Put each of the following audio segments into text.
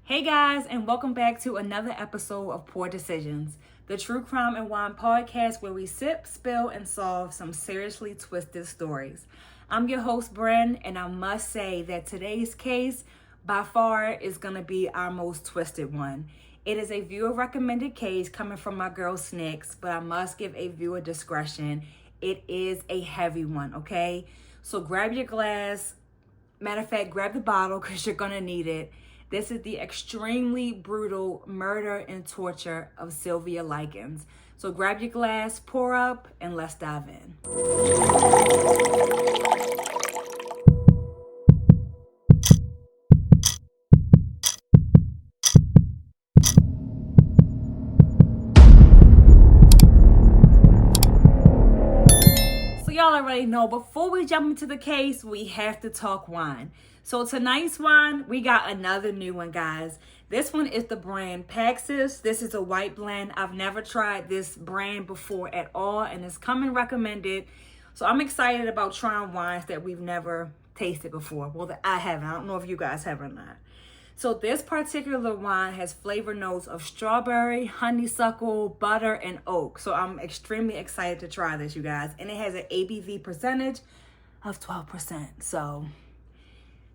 Hey guys, and welcome back to another episode of Poor Decisions, the true crime and wine podcast where we sip, spill, and solve some seriously twisted stories. I'm your host, Bryn, and I must say that today's case by far is going to be our most twisted one. It is a viewer recommended case coming from my girl Snicks, but I must give a viewer discretion. It is a heavy one, okay? So grab your glass. Matter of fact, grab the bottle because you're going to need it. This is the extremely brutal murder and torture of Sylvia Likens. So grab your glass, pour up, and let's dive in. So y'all already know, before we jump into the case, we have to talk wine. So tonight's wine, we got another new one, guys. This one is the brand Paxis. This is a white blend. I've never tried this brand before at all, and it's coming recommended. So I'm excited about trying wines that we've never tasted before. Well, that I haven't. I don't know if you guys have or not. So this particular wine has flavor notes of strawberry, honeysuckle, butter, and oak. So I'm extremely excited to try this, you guys. And it has an ABV percentage of 12%. So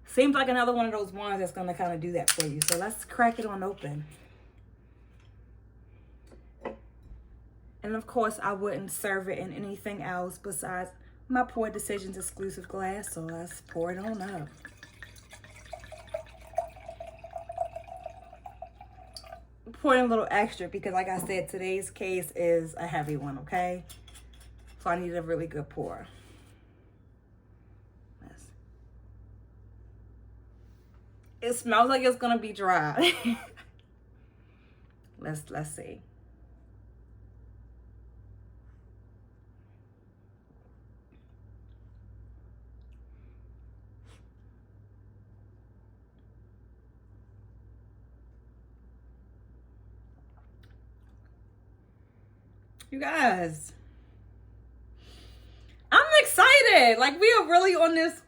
seems like another one of those wines that's going to kind of do that for you. So let's crack it on open. And of course, I wouldn't serve it in anything else besides my Poor Decisions exclusive glass. So let's pour it on up. Pour in a little extra because, like I said, today's case is a heavy one, okay? So I need a really good pour. It smells like it's gonna be dry. Let's see. You guys, I'm excited. Like, we are really on this.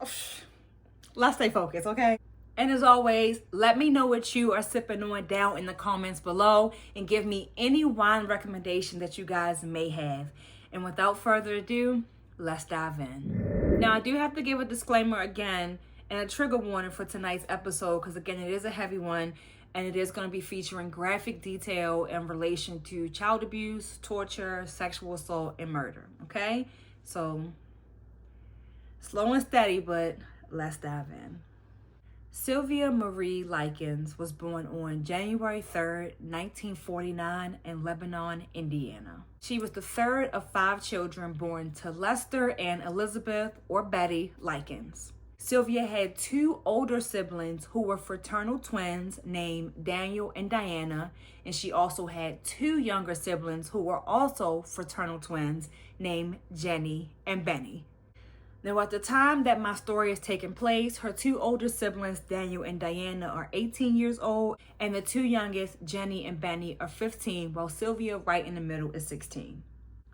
Let's stay focused, okay? And as always, let me know what you are sipping on down in the comments below and give me any wine recommendation that you guys may have. And without further ado, let's dive in. Now, I do have to give a disclaimer again and a trigger warning for tonight's episode because, again, it is a heavy one and it is going to be featuring graphic detail in relation to child abuse, torture, sexual assault, and murder, okay? So, slow and steady, but let's dive in. Sylvia Marie Likens was born on January 3rd, 1949 in Lebanon, Indiana. She was the third of 5 children born to Lester and Elizabeth, or Betty, Likens. Sylvia had 2 older siblings who were fraternal twins named Daniel and Diana, and she also had 2 younger siblings who were also fraternal twins named Jenny and Benny. Now, at the time that my story is taking place, her 2 older siblings, Daniel and Diana, are 18 years old, and the 2 youngest, Jenny and Benny, are 15, while Sylvia, right in the middle, is 16.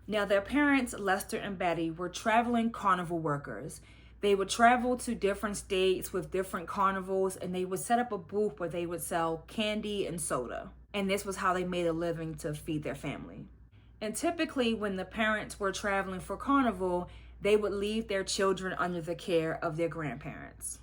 Now, their parents, Lester and Betty, were traveling carnival workers. They would travel to different states with different carnivals, and they would set up a booth where they would sell candy and soda. And this was how they made a living to feed their family. And typically, when the parents were traveling for carnival, they would leave their children under the care of their grandparents.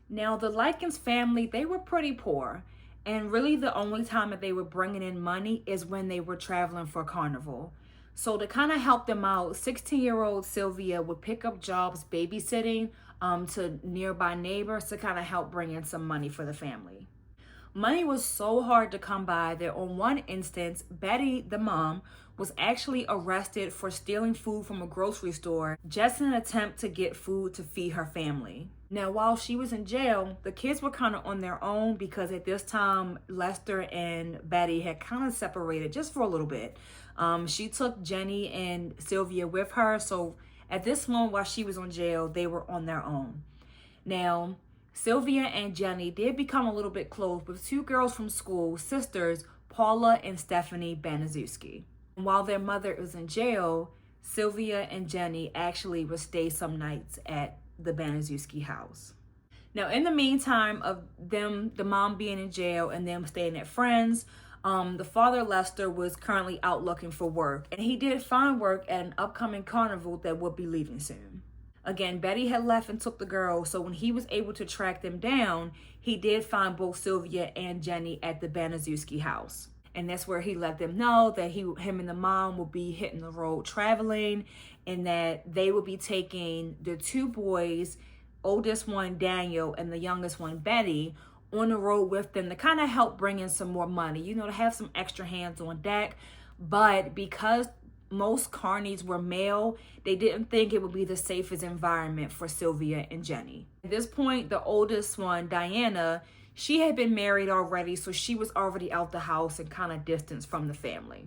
Now, the Likens family, they were pretty poor. And really the only time that they were bringing in money is when they were traveling for carnival. So to kind of help them out, 16-year-old Sylvia would pick up jobs babysitting to nearby neighbors to kind of help bring in some money for the family. Money was so hard to come by that on one instance, Betty, the mom, was actually arrested for stealing food from a grocery store just in an attempt to get food to feed her family. Now, while she was in jail, the kids were kind of on their own because at this time, Lester and Betty had kind of separated just for a little bit. She took Jenny and Sylvia with her, so at this moment while she was in jail, they were on their own. Now, Sylvia and Jenny did become a little bit close with 2 girls from school, sisters, Paula and Stephanie Baniszewski. While their mother was in jail, Sylvia and Jenny actually would stay some nights at the Baniszewski house. Now, in the meantime of them, the mom being in jail and them staying at friends, the father, Lester, was currently out looking for work, and he did find work at an upcoming carnival that would be leaving soon. Again, Betty had left and took the girls, so when he was able to track them down, he did find both Sylvia and Jenny at the Baniszewski house. And that's where he let them know that him and the mom will be hitting the road traveling, and that they will be taking the two boys, oldest one Daniel and the youngest one Betty, on the road with them to kind of help bring in some more money, you know, to have some extra hands on deck. But because most carnies were male, they didn't think it would be the safest environment for Sylvia and Jenny. At this point, the oldest one, Diana, she had been married already, so she was already out the house and kind of distanced from the family.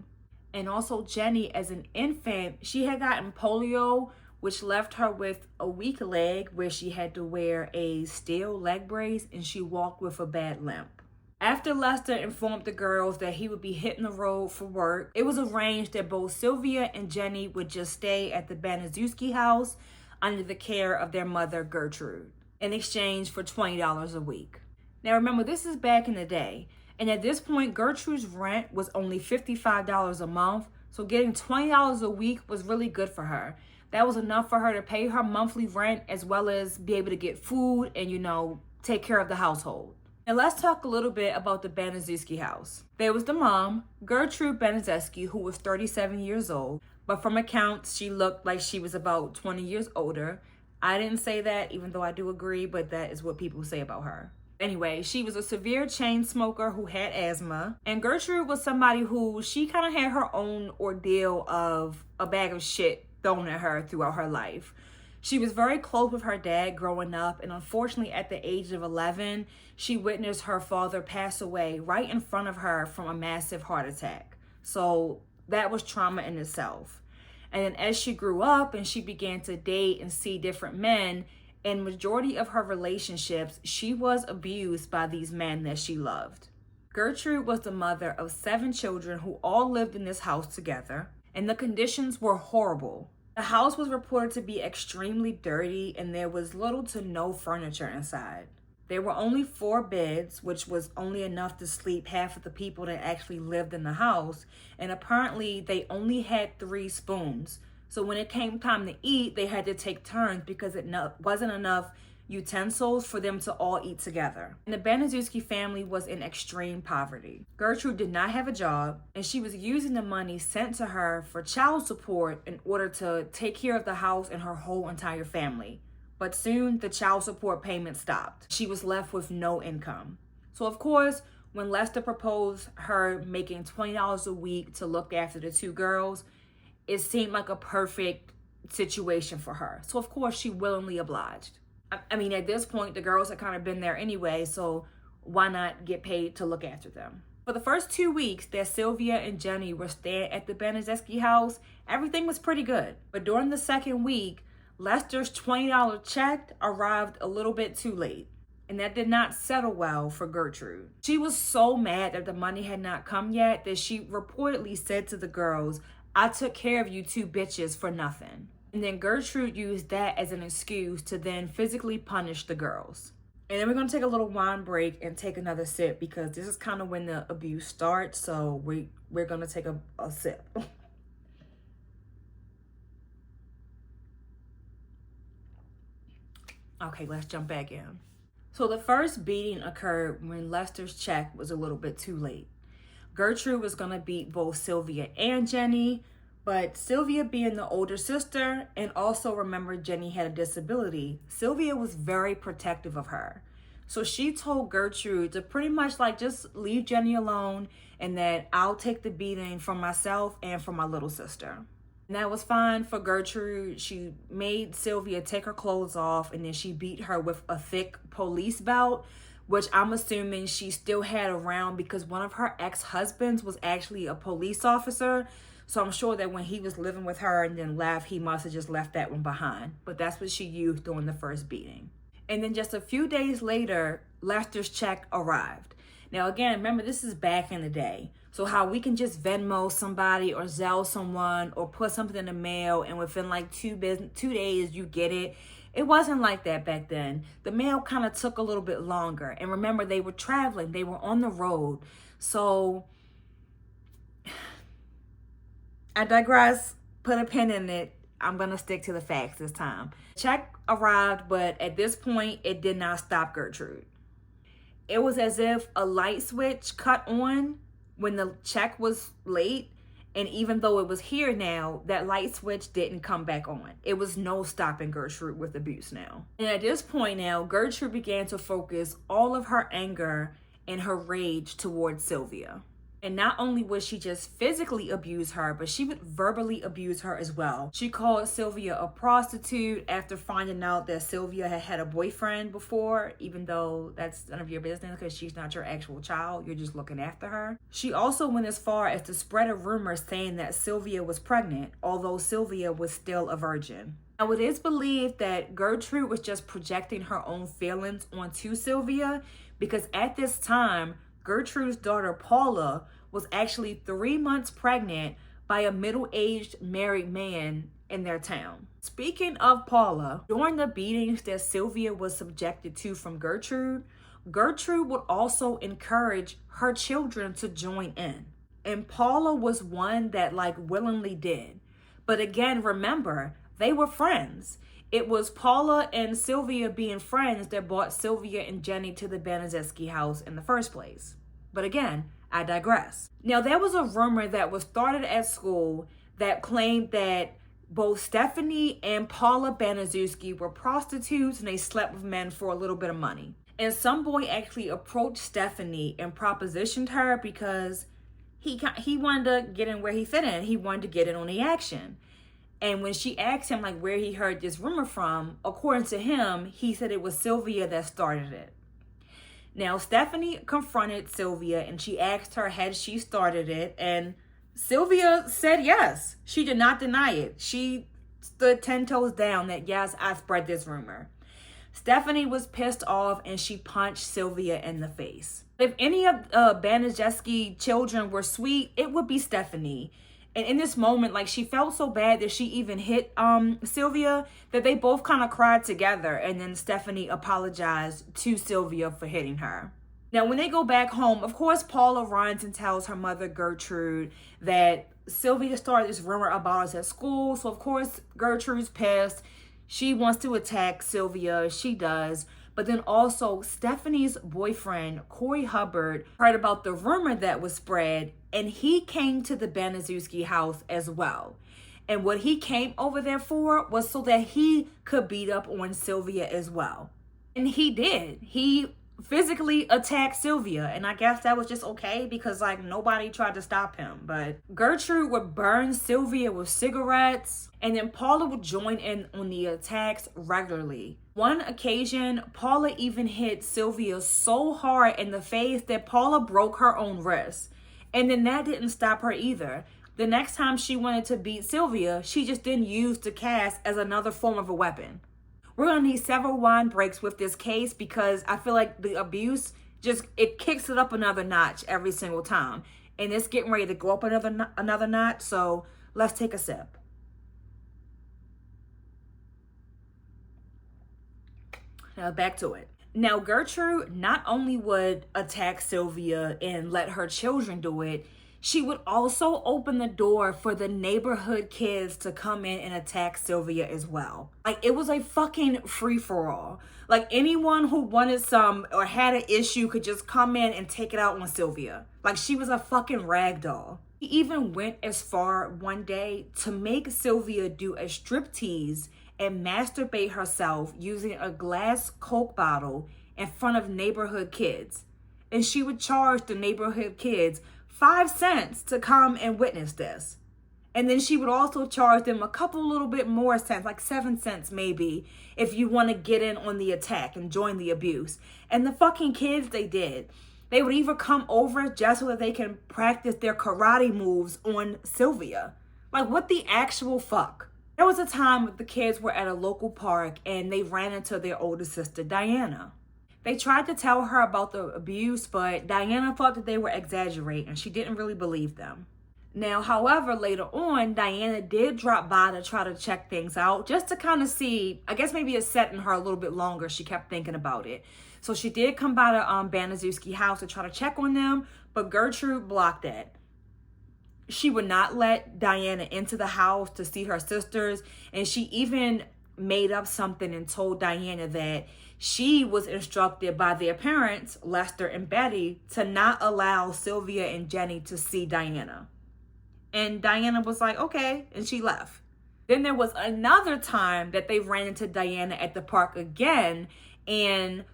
And also Jenny, as an infant, she had gotten polio, which left her with a weak leg where she had to wear a steel leg brace, and she walked with a bad limp. After Lester informed the girls that he would be hitting the road for work, it was arranged that both Sylvia and Jenny would just stay at the Baniszewski house under the care of their mother, Gertrude, in exchange for $20 a week. Now remember, this is back in the day, and at this point, Gertrude's rent was only $55 a month, so getting $20 a week was really good for her. That was enough for her to pay her monthly rent as well as be able to get food and, you know, take care of the household. Now let's talk a little bit about the Baniszewski house. There was the mom, Gertrude Baniszewski, who was 37 years old, but from accounts, she looked like she was about 20 years older. I didn't say that, even though I do agree, but that is what people say about her. Anyway, she was a severe chain smoker who had asthma, and Gertrude was somebody who she kind of had her own ordeal of a bag of shit thrown at her throughout her life. She was very close with her dad growing up, and unfortunately at the age of 11, she witnessed her father pass away right in front of her from a massive heart attack. So that was trauma in itself. And then as she grew up and she began to date and see different men, in majority of her relationships, she was abused by these men that she loved. Gertrude was the mother of 7 children who all lived in this house together, and the conditions were horrible. The house was reported to be extremely dirty, and there was little to no furniture inside. There were only 4 beds, which was only enough to sleep half of the people that actually lived in the house, and apparently they only had 3 spoons. So when it came time to eat, they had to take turns because it wasn't enough utensils for them to all eat together. And the Baniszewski family was in extreme poverty. Gertrude did not have a job, and she was using the money sent to her for child support in order to take care of the house and her whole entire family. But soon the child support payment stopped. She was left with no income. So of course, when Lester proposed her making $20 a week to look after the 2 girls, it seemed like a perfect situation for her. So of course she willingly obliged. I mean, at this point, the girls had kind of been there anyway, so why not get paid to look after them? For the first 2 weeks that Sylvia and Jenny were staying at the Baniszewski house, everything was pretty good. But during the second week, Lester's $20 check arrived a little bit too late, and that did not settle well for Gertrude. She was so mad that the money had not come yet that she reportedly said to the girls, "I took care of you 2 bitches for nothing." And then Gertrude used that as an excuse to then physically punish the girls. And then we're going to take a little wine break and take another sip because this is kind of when the abuse starts. So we're going to take a sip. Okay, let's jump back in. So the first beating occurred when Lester's check was a little bit too late. Gertrude was going to beat both Sylvia and Jenny, but Sylvia, being the older sister, and also remember Jenny had a disability, Sylvia was very protective of her. So she told Gertrude to pretty much like just leave Jenny alone and that I'll take the beating for myself and for my little sister. And that was fine for Gertrude. She made Sylvia take her clothes off, and then she beat her with a thick police belt, which I'm assuming she still had around because one of her ex-husbands was actually a police officer. So I'm sure that when he was living with her and then left, he must have just left that one behind. But that's what she used during the first beating. And then just a few days later, Lester's check arrived. Now again, remember, this is back in the day. So how we can just Venmo somebody or Zelle someone or put something in the mail and within like 2 days you get it. It wasn't like that back then. The mail kind of took a little bit longer. And remember, they were traveling. They were on the road. So I digress. Put a pin in it. I'm going to stick to the facts this time. Check arrived, but at this point, it did not stop Gertrude. It was as if a light switch cut on when the check was late. And even though it was here now, that light switch didn't come back on. It was no stopping Gertrude with abuse now. And at this point now, Gertrude began to focus all of her anger and her rage towards Sylvia. And not only would she just physically abuse her, but she would verbally abuse her as well. She called Sylvia a prostitute after finding out that Sylvia had had a boyfriend before, even though that's none of your business because she's not your actual child. You're just looking after her. She also went as far as to spread a rumor saying that Sylvia was pregnant, although Sylvia was still a virgin. Now, it is believed that Gertrude was just projecting her own feelings onto Sylvia because at this time, Gertrude's daughter Paula was actually 3 months pregnant by a middle-aged married man in their town. Speaking of Paula, during the beatings that Sylvia was subjected to from Gertrude, Gertrude would also encourage her children to join in. And Paula was one that willingly did. But again, remember, they were friends. It was Paula and Sylvia being friends that brought Sylvia and Jenny to the Baniszewski house in the first place. But again, I digress. Now, there was a rumor that was started at school that claimed that both Stephanie and Paula Baniszewski were prostitutes and they slept with men for a little bit of money. And some boy actually approached Stephanie and propositioned her because he wanted to get in where he fit in. He wanted to get in on the action. And when she asked him where he heard this rumor from, according to him, he said it was Sylvia that started it. Now, Stephanie confronted Sylvia and she asked her had she started it, and Sylvia said yes. She did not deny it. She stood 10 toes down that yes, I spread this rumor. Stephanie was pissed off and she punched Sylvia in the face. If any of Baniszewski children were sweet, it would be Stephanie. And in this moment, she felt so bad that she even hit Sylvia that they both kind of cried together. And then Stephanie apologized to Sylvia for hitting her. Now, when they go back home, of course, Paula runs and tells her mother, Gertrude, that Sylvia started this rumor about us at school. So, of course, Gertrude's pissed. She wants to attack Sylvia. She does. But then also Stephanie's boyfriend, Corey Hubbard, heard about the rumor that was spread, and he came to the Baniszewski house as well. And what he came over there for was so that he could beat up on Sylvia as well. And he did. He physically attacked Sylvia, and I guess that was just okay because nobody tried to stop him. But Gertrude would burn Sylvia with cigarettes, and then Paula would join in on the attacks regularly. One occasion, Paula even hit Sylvia so hard in the face that Paula broke her own wrist. And then that didn't stop her either. The next time she wanted to beat Sylvia, she just didn't use the cast as another form of a weapon. We're going to need several wine breaks with this case because I feel like the abuse it kicks it up another notch every single time. And it's getting ready to go up another notch. So let's take a sip. Now back to it. Now, Gertrude not only would attack Sylvia and let her children do it, she would also open the door for the neighborhood kids to come in and attack Sylvia as well. It was a fucking free-for-all. Anyone who wanted some or had an issue could just come in and take it out on Sylvia. She was a fucking rag doll. He even went as far one day to make Sylvia do a striptease and masturbate herself using a glass Coke bottle in front of neighborhood kids. And she would charge the neighborhood kids 5 cents to come and witness this. And then she would also charge them a couple little bit more cents, 7 cents maybe, if you want to get in on the attack and join the abuse. And the fucking kids, they did. They would even come over just so that they can practice their karate moves on Sylvia. What the actual fuck? There was a time when the kids were at a local park and they ran into their older sister, Diana. They tried to tell her about the abuse, but Diana thought that they were exaggerating and she didn't really believe them. Now, however, later on, Diana did drop by to try to check things out, just to kind of see, I guess maybe it set in her a little bit longer. She kept thinking about it. So she did come by the Baniszewski house to try to check on them, but Gertrude blocked that. She would not let Diana into the house to see her sisters, and she even made up something and told Diana that she was instructed by their parents, Lester and Betty, to not allow Sylvia and Jenny to see Diana. And Diana was like, okay, and she left. Then there was another time that they ran into Diana at the park again, and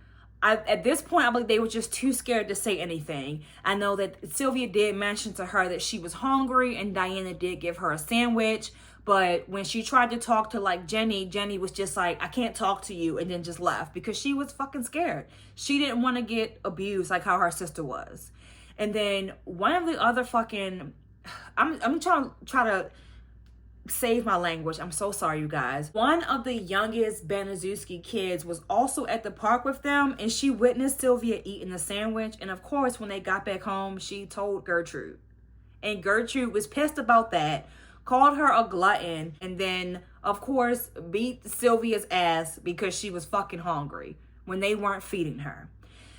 at this point, I believe they were just too scared to say anything. I know that Sylvia did mention to her that she was hungry, and Diana did give her a sandwich. But when she tried to talk to like Jenny was just like, I can't talk to you, and then just left because she was fucking scared. She didn't want to get abused like how her sister was. And then one of the other fucking, I'm trying to save my language. I'm so sorry, you guys. One of the youngest Baniszewski kids was also at the park with them, and she witnessed Sylvia eating the sandwich. And of course, when they got back home, she told Gertrude. And Gertrude was pissed about that, called her a glutton, and then, of course, beat Sylvia's ass because she was fucking hungry when they weren't feeding her.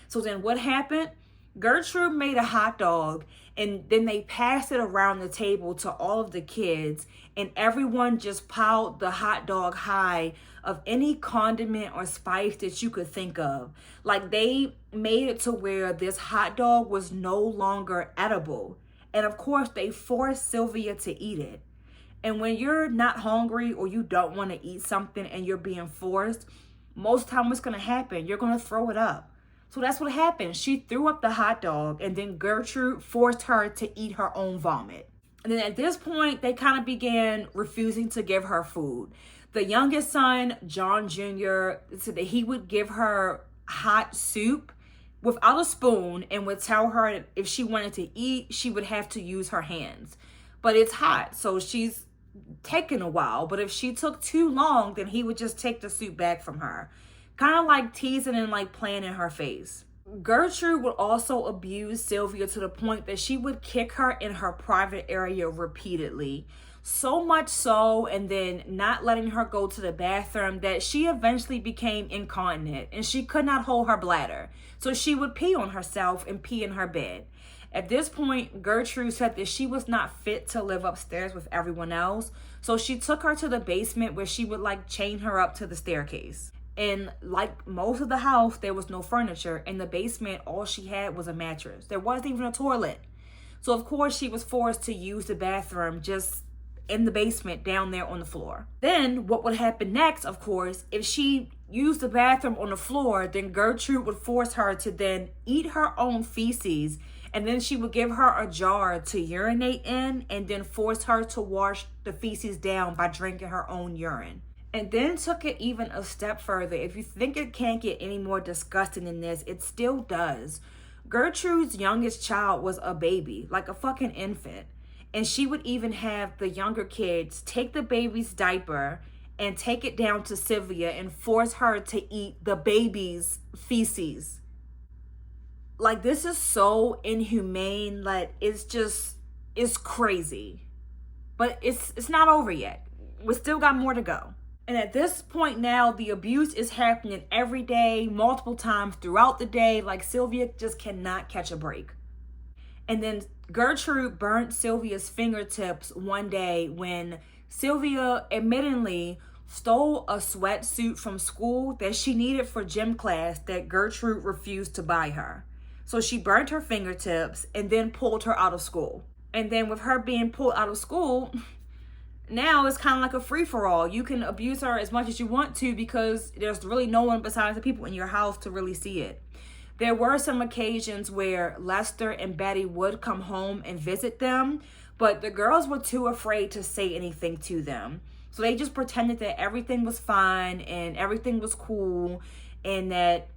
So then what happened? Gertrude made a hot dog, and then they passed it around the table to all of the kids, and everyone just piled the hot dog high of any condiment or spice that you could think of. Like, they made it to where this hot dog was no longer edible. And of course, they forced Sylvia to eat it. And when you're not hungry or you don't want to eat something and you're being forced, most of the time what's going to happen? You're going to throw it up. So that's what happened. She threw up the hot dog, and then Gertrude forced her to eat her own vomit. And then at this point, they kind of began refusing to give her food. The youngest son, John Jr., said that he would give her hot soup without a spoon and would tell her that if she wanted to eat, she would have to use her hands. But it's hot, so she's taking a while. But if she took too long, then he would just take the soup back from her. Kind of like teasing and like playing in her face. Gertrude would also abuse Sylvia to the point that she would kick her in her private area repeatedly. So much so, and then not letting her go to the bathroom, that she eventually became incontinent and she could not hold her bladder. So she would pee on herself and pee in her bed. At this point, Gertrude said that she was not fit to live upstairs with everyone else. So she took her to the basement where she would like chain her up to the staircase. And like most of the house, there was no furniture. In the basement, all she had was a mattress. There wasn't even a toilet. So of course, she was forced to use the bathroom just in the basement down there on the floor. Then what would happen next, of course, if she used the bathroom on the floor, then Gertrude would force her to then eat her own feces. And then she would give her a jar to urinate in, and then force her to wash the feces down by drinking her own urine. And then took it even a step further. If you think it can't get any more disgusting than this, it still does. Gertrude's youngest child was a baby, like a fucking infant. And she would even have the younger kids take the baby's diaper and take it down to Sylvia and force her to eat the baby's feces. Like, this is so inhumane. Like, it's crazy. But it's not over yet. We still got more to go. And at this point now, the abuse is happening every day, multiple times throughout the day. Like, Sylvia just cannot catch a break. And then Gertrude burnt Sylvia's fingertips one day when Sylvia admittedly stole a sweatsuit from school that she needed for gym class that Gertrude refused to buy her. So she burnt her fingertips and then pulled her out of school. And then with her being pulled out of school, now it's kind of like a free-for-all. You can abuse her as much as you want to because there's really no one besides the people in your house to really see it. There were some occasions where Lester and Betty would come home and visit them, but the girls were too afraid to say anything to them. So they just pretended that everything was fine and everything was cool and that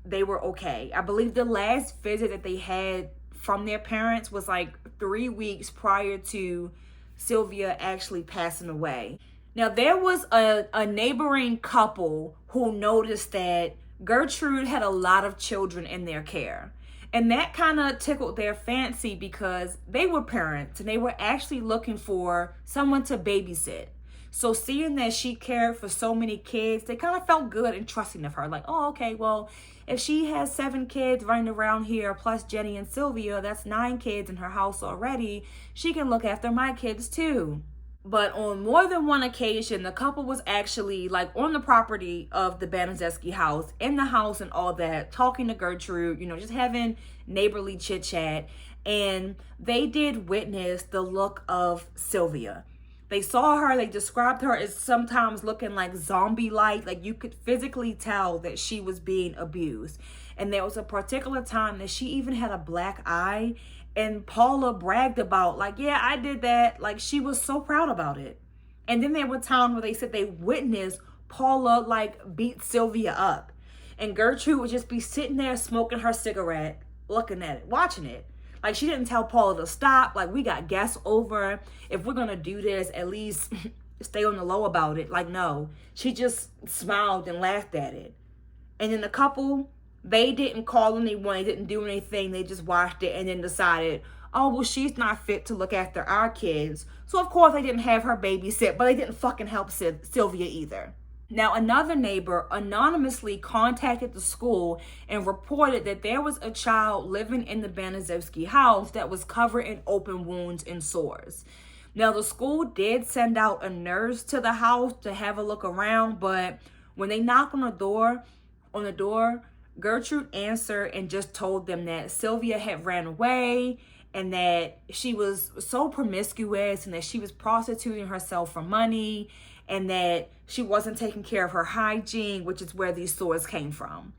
they were okay. I believe the last visit that they had from their parents was like 3 weeks prior to Sylvia actually passing away. Now, there was a neighboring couple who noticed that Gertrude had a lot of children in their care. And that kind of tickled their fancy because they were parents and they were actually looking for someone to babysit. So seeing that she cared for so many kids, they kind of felt good and trusting of her. Like, oh, okay, well, if she has 7 kids running around here, plus Jenny and Sylvia, that's 9 kids in her house already. She can look after my kids too. But on more than one occasion, the couple was actually like on the property of the Baniszewski house, in the house and all that, talking to Gertrude, you know, just having neighborly chit chat. And they did witness the look of Sylvia. They saw her, they described her as sometimes looking like zombie-like you could physically tell that she was being abused. And there was a particular time that she even had a black eye. And Paula bragged about, like, yeah, I did that. Like, she was so proud about it. And then there were times where they said they witnessed Paula, like, beat Sylvia up. And Gertrude would just be sitting there smoking her cigarette, looking at it, watching it. Like, she didn't tell Paula to stop. Like, we got guests over. If we're going to do this, at least stay on the low about it. Like, no. She just smiled and laughed at it. And then the couple, they didn't call anyone, they didn't do anything, they just watched it and then decided, oh, well, she's not fit to look after our kids. So, of course, they didn't have her babysit, but they didn't fucking help Sylvia either. Now, another neighbor anonymously contacted the school and reported that there was a child living in the Baniszewski house that was covered in open wounds and sores. Now, the school did send out a nurse to the house to have a look around, but when they knocked on the door, Gertrude answered and just told them that Sylvia had ran away and that she was so promiscuous and that she was prostituting herself for money and that she wasn't taking care of her hygiene, which is where these sores came from.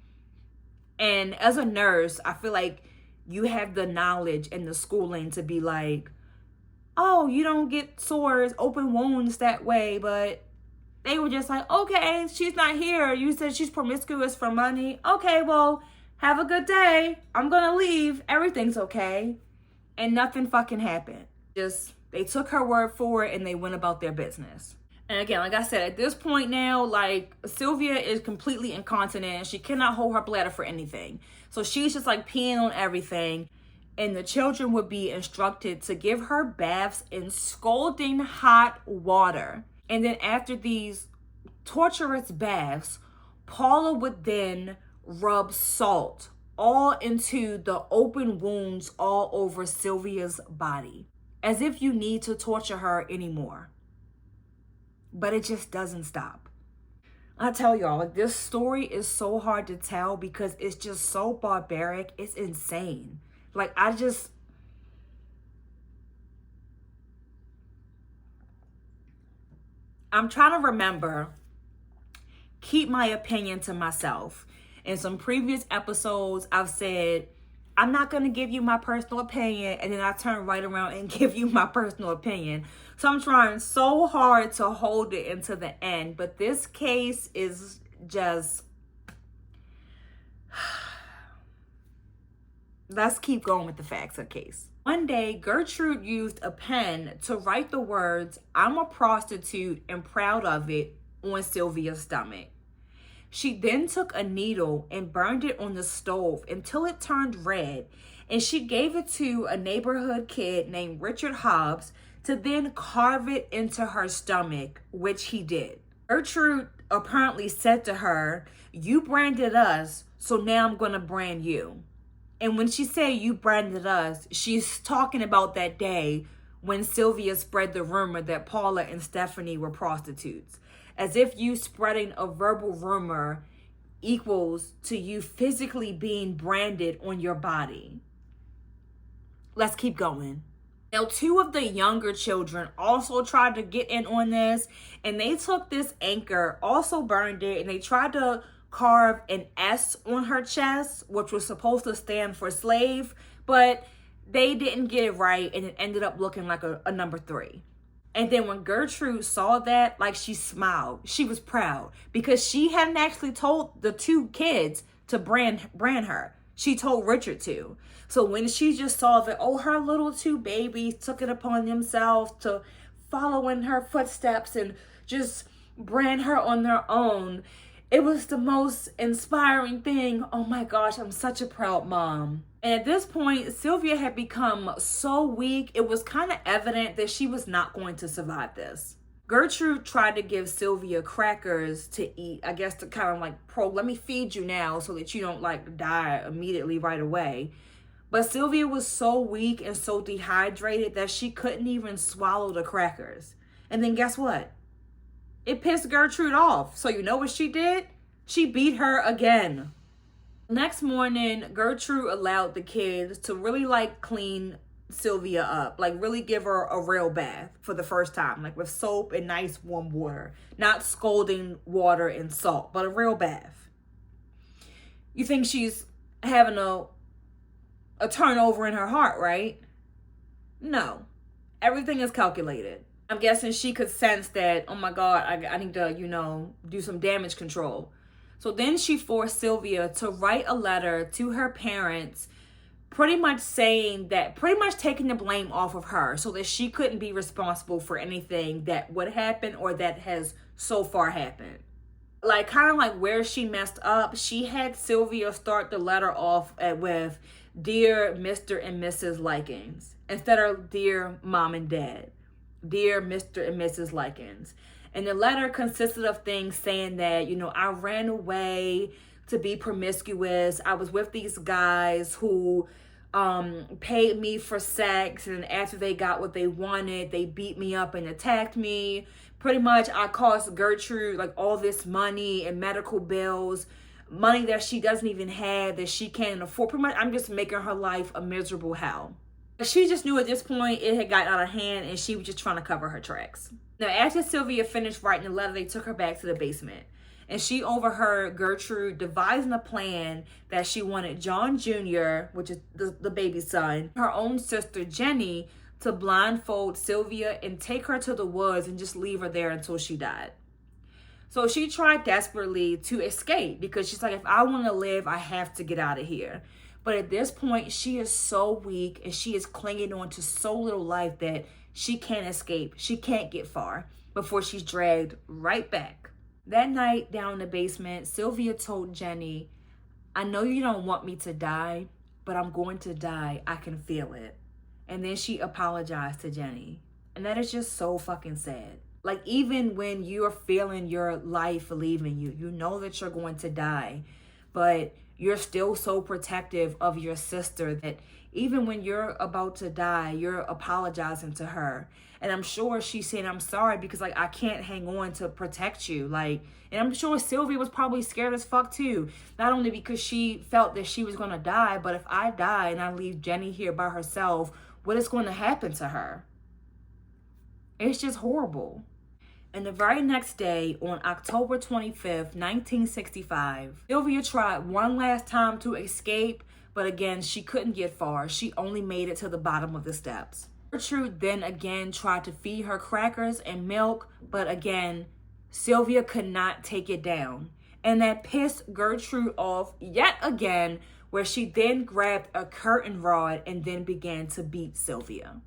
And as a nurse, I feel like you have the knowledge and the schooling to be like, oh, you don't get sores, open wounds that way, but they were just like, okay, she's not here. You said she's promiscuous for money. Okay, well, have a good day. I'm going to leave. Everything's okay. And nothing fucking happened. Just, they took her word for it and they went about their business. And again, like I said, at this point now, like, Sylvia is completely incontinent. She cannot hold her bladder for anything. So she's just like peeing on everything. And the children would be instructed to give her baths in scalding hot water. And then after these torturous baths, Paula would then rub salt all into the open wounds all over Sylvia's body, as if you need to torture her anymore. But it just doesn't stop. I tell y'all, like, this story is so hard to tell because it's just so barbaric. It's insane. Like, I'm trying to remember, keep my opinion to myself. In some previous episodes, I've said, I'm not going to give you my personal opinion, and then I turn right around and give you my personal opinion. So I'm trying so hard to hold it until the end, but this case is just... Let's keep going with the facts of the case. One day, Gertrude used a pen to write the words, "I'm a prostitute and proud of it," on Sylvia's stomach. She then took a needle and burned it on the stove until it turned red, and she gave it to a neighborhood kid named Richard Hobbs to then carve it into her stomach, which he did. Gertrude apparently said to her, "You branded us, so now I'm gonna brand you." And when she said "you branded us," she's talking about that day when Sylvia spread the rumor that Paula and Stephanie were prostitutes. As if you spreading a verbal rumor equals to you physically being branded on your body. Let's keep going. Now, 2 of the younger children also tried to get in on this, and they took this anchor, also burned it, and they tried to carve an S on her chest, which was supposed to stand for slave, but they didn't get it right, and it ended up looking like a number 3. And then when Gertrude saw that, like, she smiled. She was proud because she hadn't actually told the 2 kids to brand her. She told Richard to. So when she just saw that, oh, her little 2 babies took it upon themselves to follow in her footsteps and just brand her on their own, it was the most inspiring thing. Oh my gosh, I'm such a proud mom. And at this point, Sylvia had become so weak, it was kind of evident that she was not going to survive this. Gertrude tried to give Sylvia crackers to eat, I guess to kind of like, let me feed you now so that you don't like die immediately right away. But Sylvia was so weak and so dehydrated that she couldn't even swallow the crackers. And then guess what? It pissed Gertrude off. So you know what she did? She beat her again. Next morning, Gertrude allowed the kids to really like clean Sylvia up, like really give her a real bath for the first time, like with soap and nice warm water, not scalding water and salt, but a real bath. You think she's having a turnover in her heart, right? No, everything is calculated. I'm guessing she could sense that, oh my God, I need to, do some damage control. So then she forced Sylvia to write a letter to her parents, pretty much taking the blame off of her so that she couldn't be responsible for anything that would happen or that has so far happened. Like, kind of like where she messed up, she had Sylvia start the letter off with, "Dear Mr. and Mrs. Likens," instead of "Dear Mom and Dad." "Dear Mr. and Mrs. Likens." And the letter consisted of things saying that, I ran away to be promiscuous. I was with these guys who paid me for sex. And after they got what they wanted, they beat me up and attacked me. Pretty much, I cost Gertrude like all this money and medical bills, money that she doesn't even have, that she can't afford. Pretty much, I'm just making her life a miserable hell. She just knew at this point it had gotten out of hand and she was just trying to cover her tracks. Now, after Sylvia finished writing the letter, they took her back to the basement. And she overheard Gertrude devising a plan that she wanted John Jr., which is the baby's son, her own sister Jenny, to blindfold Sylvia and take her to the woods and just leave her there until she died. So she tried desperately to escape because she's like, if I want to live, I have to get out of here. But at this point, she is so weak and she is clinging on to so little life that she can't escape. She can't get far before she's dragged right back. That night down in the basement, Sylvia told Jenny, "I know you don't want me to die, but I'm going to die. I can feel it." And then she apologized to Jenny. And that is just so fucking sad. Like, even when you're feeling your life leaving you, you know that you're going to die, but you're still so protective of your sister that even when you're about to die, you're apologizing to her. And I'm sure she's saying, "I'm sorry because like I can't hang on to protect you." Like, and I'm sure Sylvia was probably scared as fuck too. Not only because she felt that she was going to die, but if I die and I leave Jenny here by herself, what is going to happen to her? It's just horrible. And the very next day, on October 25th, 1965, Sylvia tried one last time to escape, but again, she couldn't get far. She only made it to the bottom of the steps. Gertrude then again tried to feed her crackers and milk, but again, Sylvia could not take it down. And that pissed Gertrude off yet again, where she then grabbed a curtain rod and then began to beat Sylvia.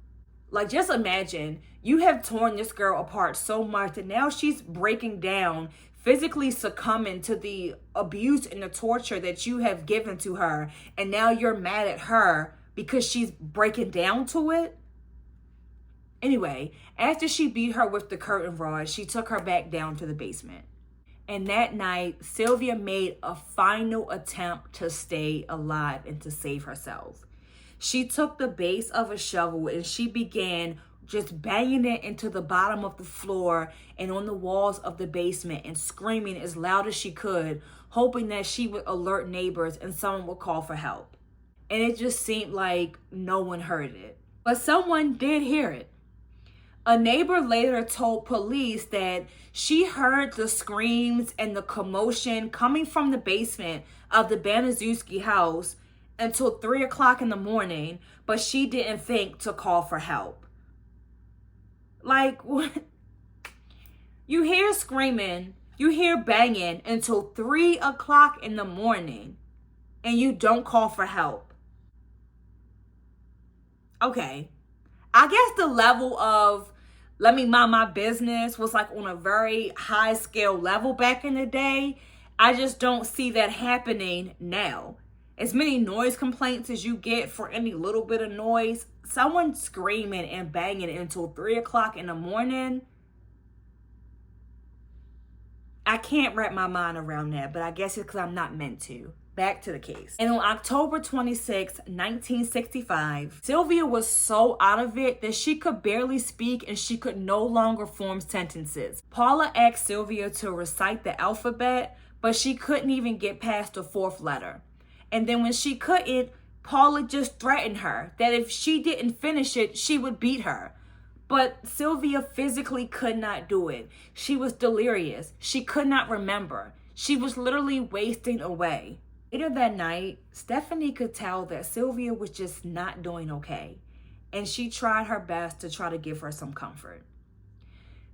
Like, just imagine, you have torn this girl apart so much that now she's breaking down, physically succumbing to the abuse and the torture that you have given to her. And now you're mad at her because she's breaking down to it. Anyway, after she beat her with the curtain rod, she took her back down to the basement. And that night, Sylvia made a final attempt to stay alive and to save herself. She took the base of a shovel and she began just banging it into the bottom of the floor and on the walls of the basement and screaming as loud as she could, hoping that she would alert neighbors and someone would call for help. And it just seemed like no one heard it. But someone did hear it. A neighbor later told police that she heard the screams and the commotion coming from the basement of the Baniszewski house until 3 o'clock in the morning, but she didn't think to call for help. Like, what? You hear screaming, you hear banging until 3 o'clock in the morning, and you don't call for help. Okay. I guess the level of let me mind my business was like on a very high scale level back in the day. I just don't see that happening now. As many noise complaints as you get for any little bit of noise, someone screaming and banging until 3 o'clock in the morning, I can't wrap my mind around that, but I guess it's because I'm not meant to. Back to the case. And on October 26, 1965, Sylvia was so out of it that she could barely speak and she could no longer form sentences. Paula asked Sylvia to recite the alphabet, but she couldn't even get past the 4th letter. And then when she couldn't, Paula just threatened her that if she didn't finish it, she would beat her. But Sylvia physically could not do it. She was delirious. She could not remember. She was literally wasting away. Later that night, Stephanie could tell that Sylvia was just not doing okay, and she tried her best to try to give her some comfort.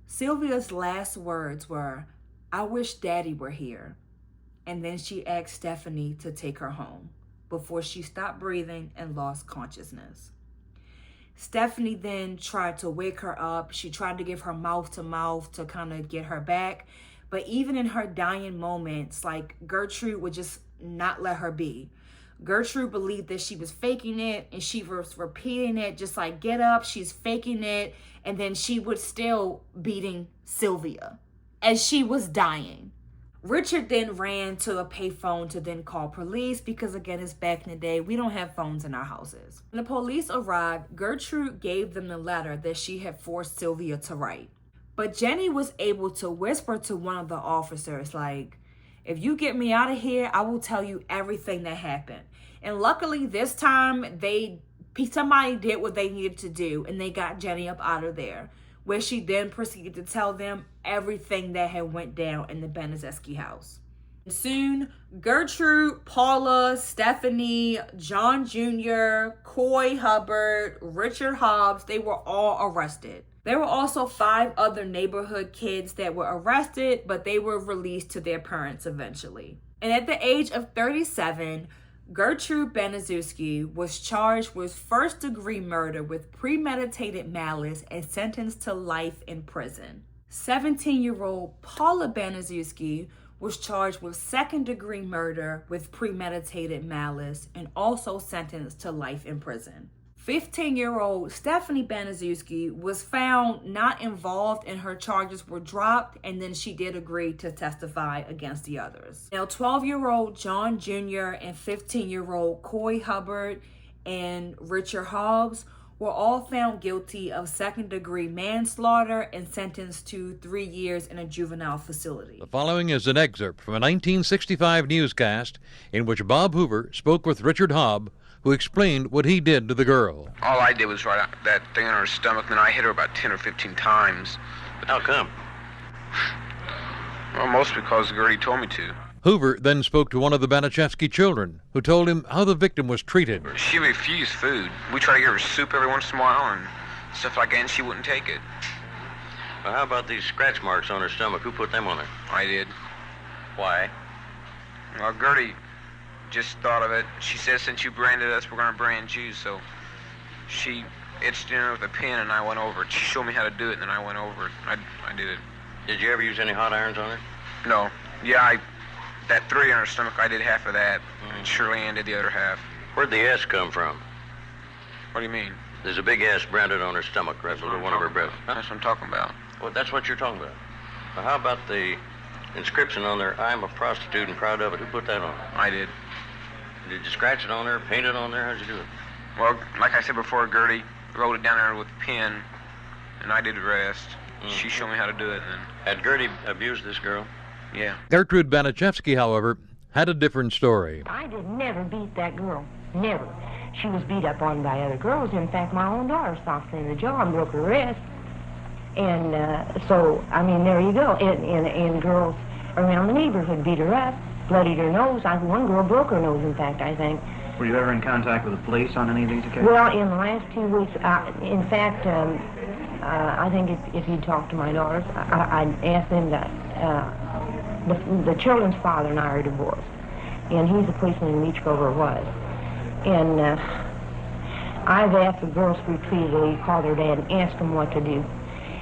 Sylvia's last words were, "I wish Daddy were here." And then she asked Stephanie to take her home before she stopped breathing and lost consciousness. Stephanie then tried to wake her up. She tried to give her mouth to mouth to kind of get her back. But even in her dying moments, like, Gertrude would just not let her be. Gertrude believed that she was faking it, and she was repeating it, just like, get up, she's faking it. And then she was still beating Sylvia as she was dying. Richard then ran to a payphone to then call police because, again, it's back in the day. We don't have phones in our houses. When the police arrived, Gertrude gave them the letter that she had forced Sylvia to write. But Jenny was able to whisper to one of the officers, like, if you get me out of here, I will tell you everything that happened. And luckily this time, somebody did what they needed to do, and they got Jenny up out of there, where she then proceeded to tell them everything that had went down in the Baniszewski house. Soon, Gertrude, Paula, Stephanie, John Jr., Coy Hubbard, Richard Hobbs, they were all arrested. There were also 5 other neighborhood kids that were arrested, but they were released to their parents eventually. And at the age of 37, Gertrude Baniszewski was charged with first-degree murder with premeditated malice and sentenced to life in prison. 17-year-old Paula Baniszewski was charged with second-degree murder with premeditated malice and also sentenced to life in prison. 15-year-old Stephanie Baniszewski was found not involved and her charges were dropped, and then she did agree to testify against the others. Now, 12-year-old John Jr. and 15-year-old Coy Hubbard and Richard Hobbs were all found guilty of second-degree manslaughter and sentenced to 3 years in a juvenile facility. The following is an excerpt from a 1965 newscast in which Bob Hoover spoke with Richard Hobbs, who explained what he did to the girl. All I did was write out that thing on her stomach, and then I hit her about 10 or 15 times. But how come? Well, mostly because Gertie told me to. Hoover then spoke to one of the Baniszewski children, who told him how the victim was treated. She refused food. We tried to give her soup every once in a while and stuff like that, and she wouldn't take it. Well, how about these scratch marks on her stomach? Who put them on her? I did. Why? Well, Gertie just thought of it. She said, since you branded us, we're going to brand you. So she etched in with a pen, and I went over it. She showed me how to do it, and then I went over it. I did it. Did you ever use any hot irons on her? No. Yeah, that 3 on her stomach, I did half of that, and Shirley Ann did the other half. Where'd the S come from? What do you mean? There's a big S branded on her stomach, right below one of her breasts. Huh? That's what I'm talking about. Well, that's what you're talking about. Well, how about the inscription on there, I'm a prostitute and proud of it? Who put that on? I did. Did you scratch it on there, paint it on there? How'd you do it? Well, like I said before, Gertie wrote it down there with a pen, and I did the rest. She showed me how to do it, and then... Had Gertie abused this girl? Yeah. Gertrude Baniszewski, however, had a different story. I did never beat that girl. Never. She was beat up on by other girls. In fact, my own daughter socked her in the jaw and broke her wrist. And so, I mean, there you go. And girls around the neighborhood beat her up, bloodied her nose. One girl broke her nose, in fact, I think. Were you ever in contact with the police on any of these occasions? Well, in the last 2 weeks, in fact, I think if you'd talk to my daughters, I'd ask them that. The children's father and I are divorced, and he's a policeman in Beach Grove, was. And I've asked the girls repeatedly to call their dad and ask them what to do.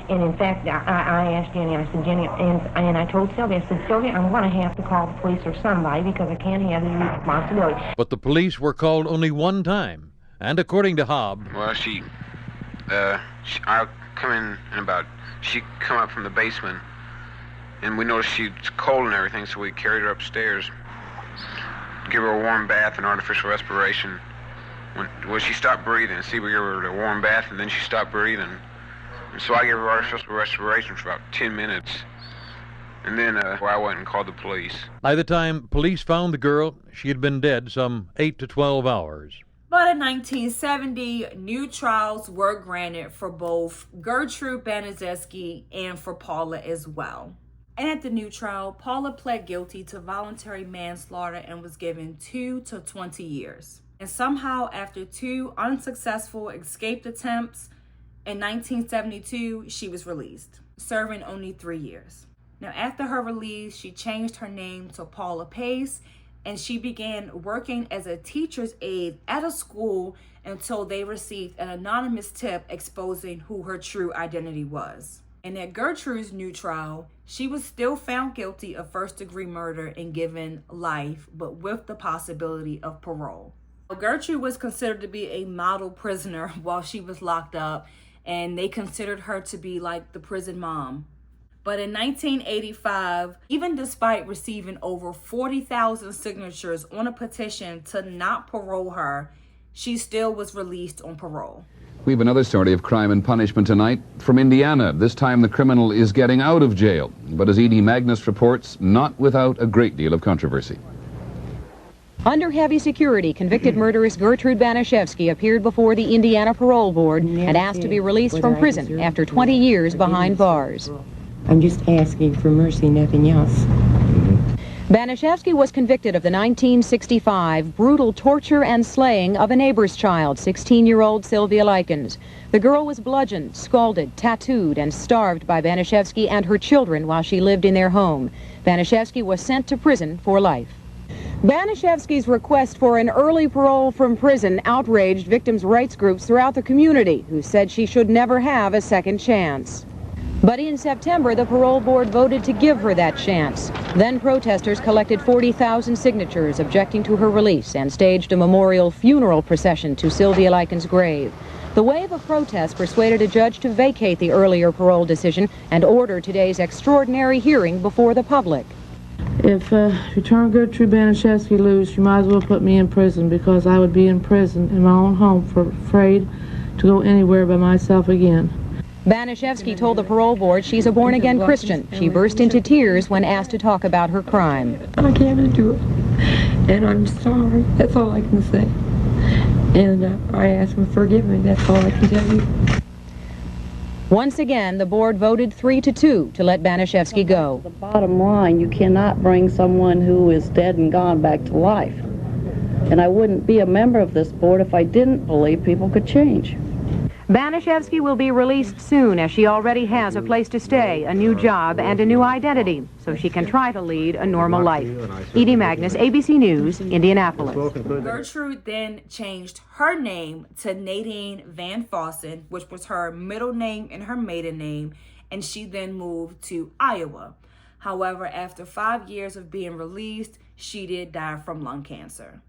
And in fact, I asked Jenny, I said, Jenny, and I told Sylvia, I said, Sylvia, I'm going to have to call the police or somebody because I can't have the responsibility. But the police were called only one time, and according to Hobb, Well, I'll come in and about, she come up from the basement, and we noticed she's cold and everything, so we carried her upstairs, give her a warm bath and artificial respiration. When she stopped breathing, see, we gave her a warm bath, and then she stopped breathing. And so I gave her artificial respiration for about 10 minutes. And then I went and called the police. by the time police found the girl, she had been dead some 8 to 12 hours. But in 1970, new trials were granted for both Gertrude Baniszewski and for Paula as well. And at the new trial, Paula pled guilty to voluntary manslaughter and was given 2 to 20 years. And somehow, after 2 unsuccessful escape attempts, in 1972, she was released, serving only 3 years. Now, after her release, she changed her name to Paula Pace, and she began working as a teacher's aide at a school until they received an anonymous tip exposing who her true identity was. And at Gertrude's new trial, she was still found guilty of first-degree murder and given life, but with the possibility of parole. Gertrude was considered to be a model prisoner while she was locked up, and they considered her to be like the prison mom. But in 1985, even despite receiving over 40,000 signatures on a petition to not parole her, she still was released on parole. We have another story of crime and punishment tonight from Indiana. This time the criminal is getting out of jail, but as E.D. Magnus reports, not without a great deal of controversy. Under heavy security, convicted murderess Gertrude Baniszewski appeared before the Indiana Parole Board and asked to be released from prison after 20 years behind bars. I'm just asking for mercy, nothing else. Baniszewski was convicted of the 1965 brutal torture and slaying of a neighbor's child, 16-year-old Sylvia Likens. The girl was bludgeoned, scalded, tattooed, and starved by Baniszewski and her children while she lived in their home. Baniszewski was sent to prison for life. Baniszewski's request for an early parole from prison outraged victims' rights groups throughout the community, who said she should never have a second chance. But in September, the parole board voted to give her that chance. Then protesters collected 40,000 signatures objecting to her release and staged a memorial funeral procession to Sylvia Likens' grave. The wave of protest persuaded a judge to vacate the earlier parole decision and order today's extraordinary hearing before the public. If you turn Gertrude Baniszewski loose, you might as well put me in prison, because I would be in prison in my own home, afraid to go anywhere by myself again. Baniszewski told the parole board she's a born-again Christian. She burst into tears when asked to talk about her crime. I can't do it, and I'm sorry. That's all I can say. And I ask him to forgive me. That's all I can tell you. Once again, the board voted 3-2 to let Baniszewski go. The bottom line, you cannot bring someone who is dead and gone back to life. And I wouldn't be a member of this board if I didn't believe people could change. Baniszewski will be released soon, as she already has a place to stay, a new job, and a new identity, so she can try to lead a normal life. E.D. Magnus, ABC News, Indianapolis. Gertrude then changed her name to Nadine Van Fossen, which was her middle name and her maiden name, and she then moved to Iowa. However, after 5 years of being released, she did die from lung cancer.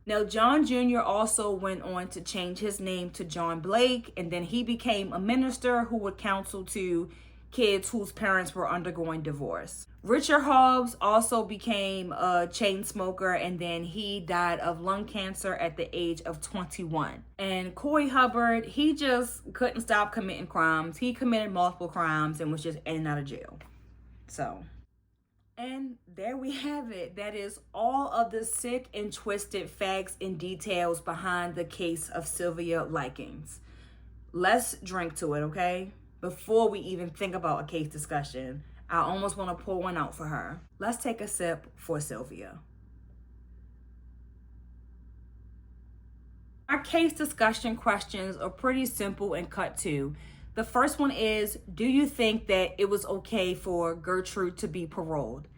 Now, John Jr. also went on to change his name to John Blake, and then he became a minister who would counsel to kids whose parents were undergoing divorce. Richard Hobbs also became a chain smoker, and then he died of lung cancer at the age of 21. And Coy Hubbard, he just couldn't stop committing crimes. He committed multiple crimes and was just in and out of jail. So... and there we have it. That is all of the sick and twisted facts and details behind the case of Sylvia Likens. Let's drink to it, okay? Before we even think about a case discussion, I almost want to pour one out for her. Let's take a sip for Sylvia. Our case discussion questions are pretty simple and cut to. The first one is, do you think that it was okay for Gertrude to be paroled?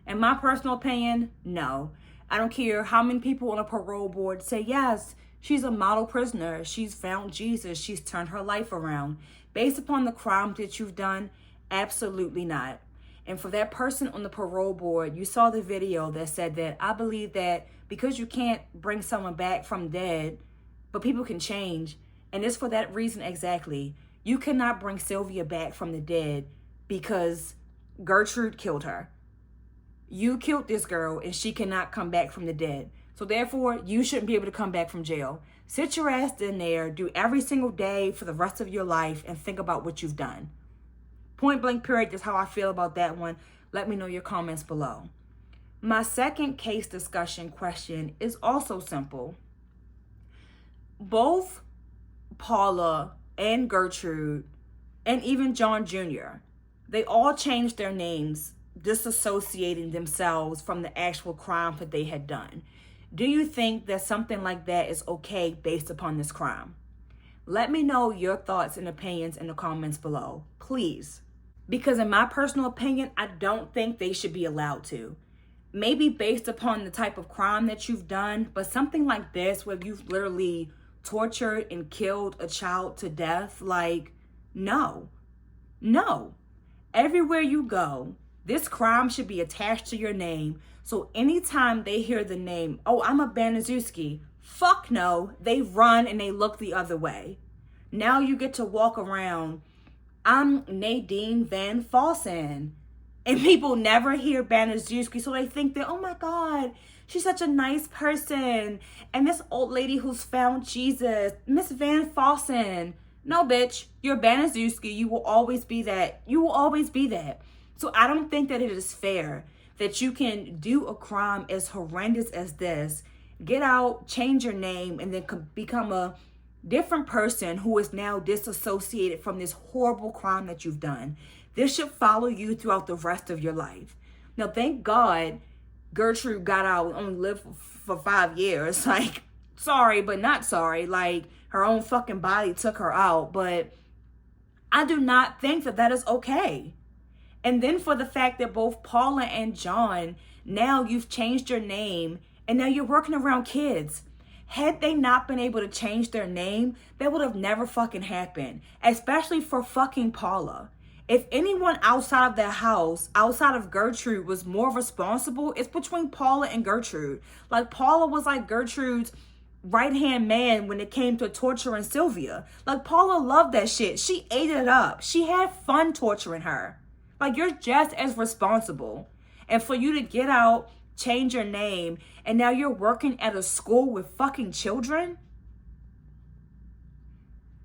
In my personal opinion, no. I don't care how many people on a parole board say, yes, She's a model prisoner. She's found Jesus. She's turned her life around. Based upon the crimes that you've done, absolutely not. And for that person on the parole board, you saw the video that said that I believe that because you can't bring someone back from dead, but people can change. And it's for that reason exactly. You cannot bring Sylvia back from the dead because Gertrude killed her. You killed this girl and she cannot come back from the dead. So therefore, you shouldn't be able to come back from jail. Sit your ass in there, do every single day for the rest of your life, and think about what you've done. Point blank period is how I feel about that one. Let me know your comments below. My second case discussion question is also simple. Both Paula and Gertrude, and even John Jr., they all changed their names, disassociating themselves from the actual crime that they had done. Do you think that something like that is okay based upon this crime? Let me know your thoughts and opinions in the comments below, please. Because in my personal opinion, I don't think they should be allowed to. Maybe based upon the type of crime that you've done, but something like this where you've literally tortured and killed a child to death, like, no. Everywhere you go, this crime should be attached to your name. So anytime they hear the name, oh, I'm a Baniszewski, fuck no, they run and they look the other way. Now you get to walk around, I'm Nadine Van Fossen. And people never hear Baniszewski, so they think that, oh my God, she's such a nice person. And this old lady who's found Jesus, Miss Van Fossen. No, bitch, you're Baniszewski. You will always be that. You will always be that. So I don't think that it is fair that you can do a crime as horrendous as this, get out, change your name, and then become a different person who is now disassociated from this horrible crime that you've done. This should follow you throughout the rest of your life. Now, thank God Gertrude got out and only lived for 5 years. Like, sorry, but not sorry. Like, her own fucking body took her out. But I do not think that that is okay. And then for the fact that both Paula and John, now you've changed your name and now you're working around kids. Had they not been able to change their name, that would have never fucking happened. Especially for fucking Paula. If anyone outside of their house, outside of Gertrude, was more responsible, it's between Paula and Gertrude. Like, Paula was like Gertrude's right-hand man when it came to torturing Sylvia. Like, Paula loved that shit. She ate it up. She had fun torturing her. Like, you're just as responsible. And for you to get out, change your name, and now you're working at a school with fucking children?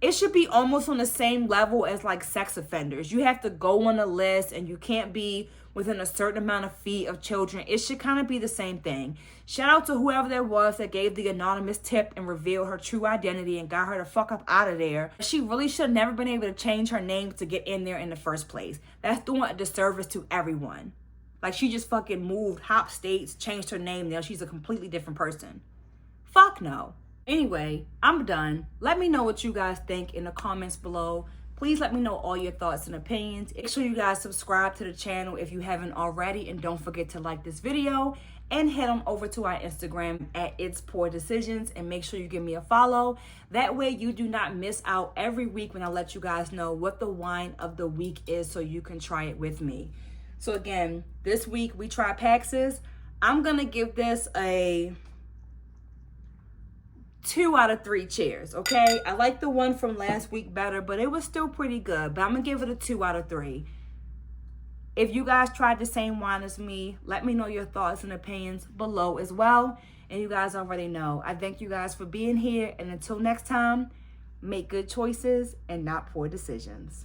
It should be almost on the same level as like sex offenders. You have to go on a list and you can't be within a certain amount of feet of children. It should kind of be the same thing. Shout out to whoever there was that gave the anonymous tip and revealed her true identity and got her the fuck up out of there. She really should have never been able to change her name to get in there in the first place. That's doing a disservice to everyone. Like, she just fucking moved, hop states, changed her name. Now she's a completely different person. Fuck no. Anyway, I'm done. Let me know what you guys think in the comments below. Please let me know all your thoughts and opinions. Make sure you guys subscribe to the channel if you haven't already. And don't forget to like this video. And head on over to our Instagram at Ep4 Decisions. And make sure you give me a follow. That way you do not miss out every week when I let you guys know what the wine of the week is, so you can try it with me. So again, this week we tried Pax's. I'm going to give this a 2 out of 3 cheers, okay? I like the one from last week better, but it was still pretty good. But I'm going to give it a 2 out of 3. If you guys tried the same wine as me, let me know your thoughts and opinions below as well. And you guys already know. I thank you guys for being here. And until next time, make good choices and not poor decisions.